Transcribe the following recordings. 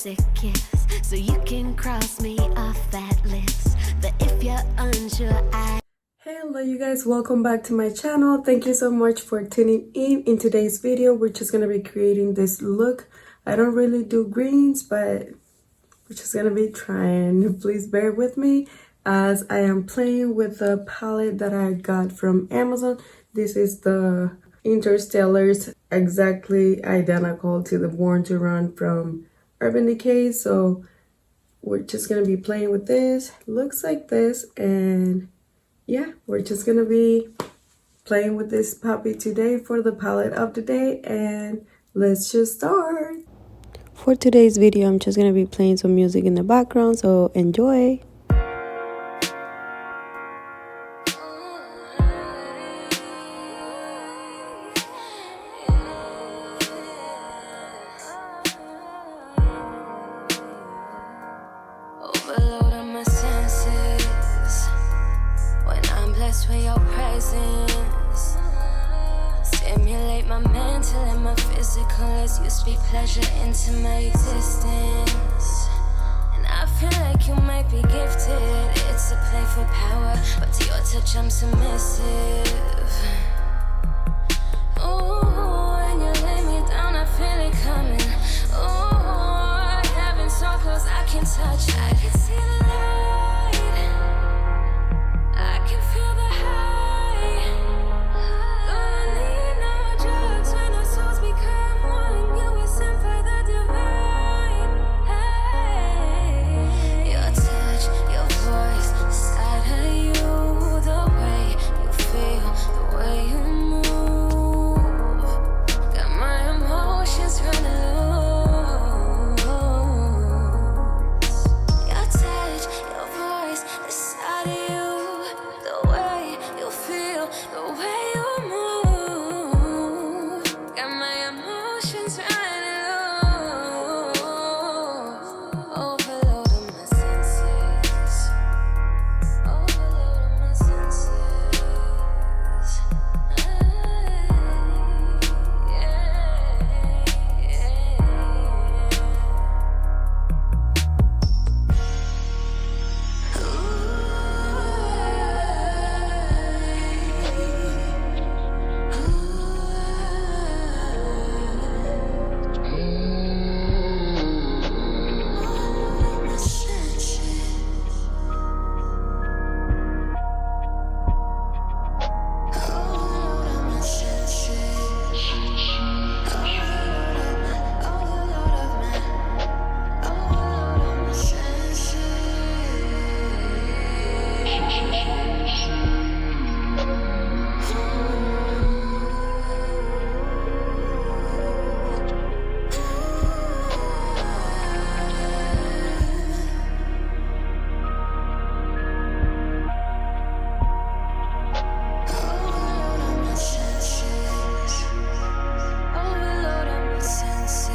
romantic kiss, so you can cross me off that list. But if you're unsure, Hello you guys, welcome back to my channel. Thank you so much for tuning in today's video. We're just gonna be creating this look. I don't really do greens, but we're just gonna be trying. Please bear with me as I am playing with the palette that I got from Amazon. This is the Interstellars, exactly identical to the Born to Run from Urban Decay. So we're just gonna be playing with this. Looks like this, and yeah, we're just gonna be playing with this puppy today for the palette of the day, and let's just start. For today's video, I'm just gonna be playing some music in the background, so enjoy. overload on my senses when I'm blessed with your presence. Stimulate my mental and my physical as you speak pleasure into my existence. And I feel like you might be gifted. It's a play for power, but to your touch I'm submissive. Ooh, when you lay me down I feel it coming. Ooh, heaven so close I can touch. I can see the light, I can feel the high. Don't need no drugs when our souls become one. You were sent by the divine. Hey, your touch, your voice, the side of you, the way you feel, the way you move, got my emotions running loose. Your touch, your voice, the side of you, the way you feel, the way you move, got my emotions running loose. Overload of my senses, overload of my senses. Overload of my senses.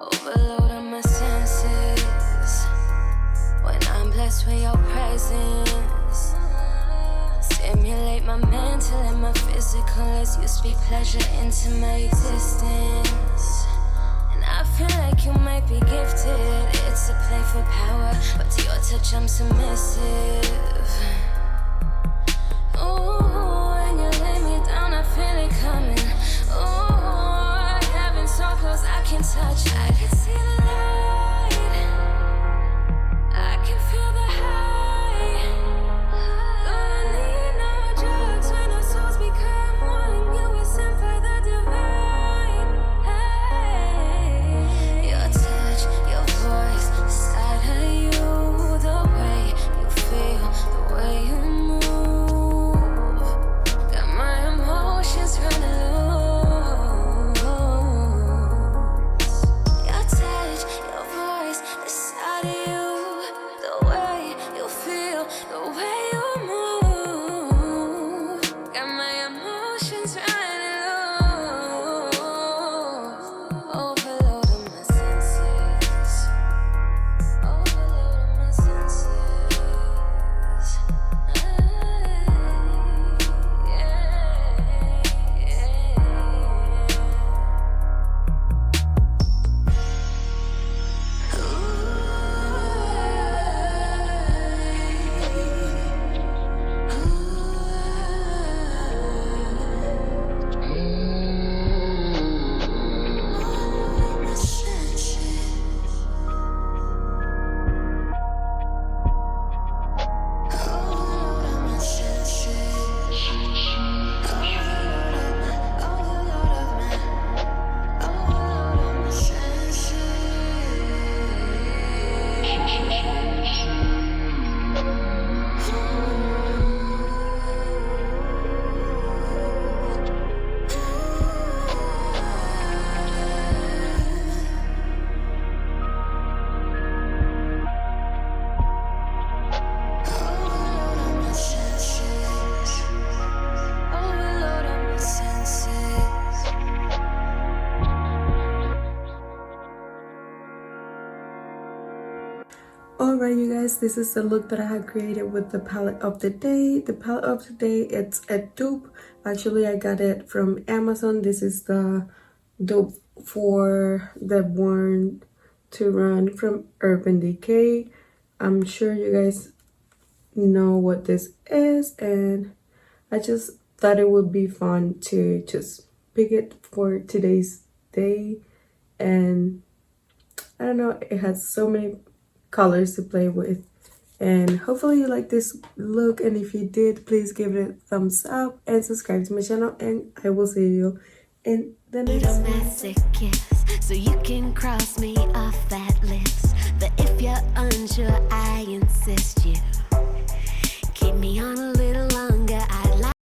Overload of my senses when I'm blessed with your presence. Stimulate my mental and my physical as you speak pleasure into my existence. And I feel like you might be gifted. It's a play for power, but to your touch I'm submissive. Ooh, when you lay me down I feel it coming. Ooh, heaven so close I can touch. I can see the light, I can feel the high. Don't need no drugs when our souls become one. You were sent by the divine. Hey, your touch, your voice, the side of you, the way you feel, the way you move, got my emotions running loose. Your touch, Alright you guys, this is the look that I have created with the palette of the day. The palette of the day, it's a dupe. Actually, I got it from Amazon. This is the dupe for the Born to Run from Urban Decay. I'm sure you guys know what this is, and I just thought it would be fun to just pick it for today's day. And I don't know, it has so many colors to play with, and hopefully you like this look. And if you did, please give it a thumbs up and subscribe to my channel, and I will see you in the next one. Massive kiss, so you can cross me off that list. But if you're unsure, I insist you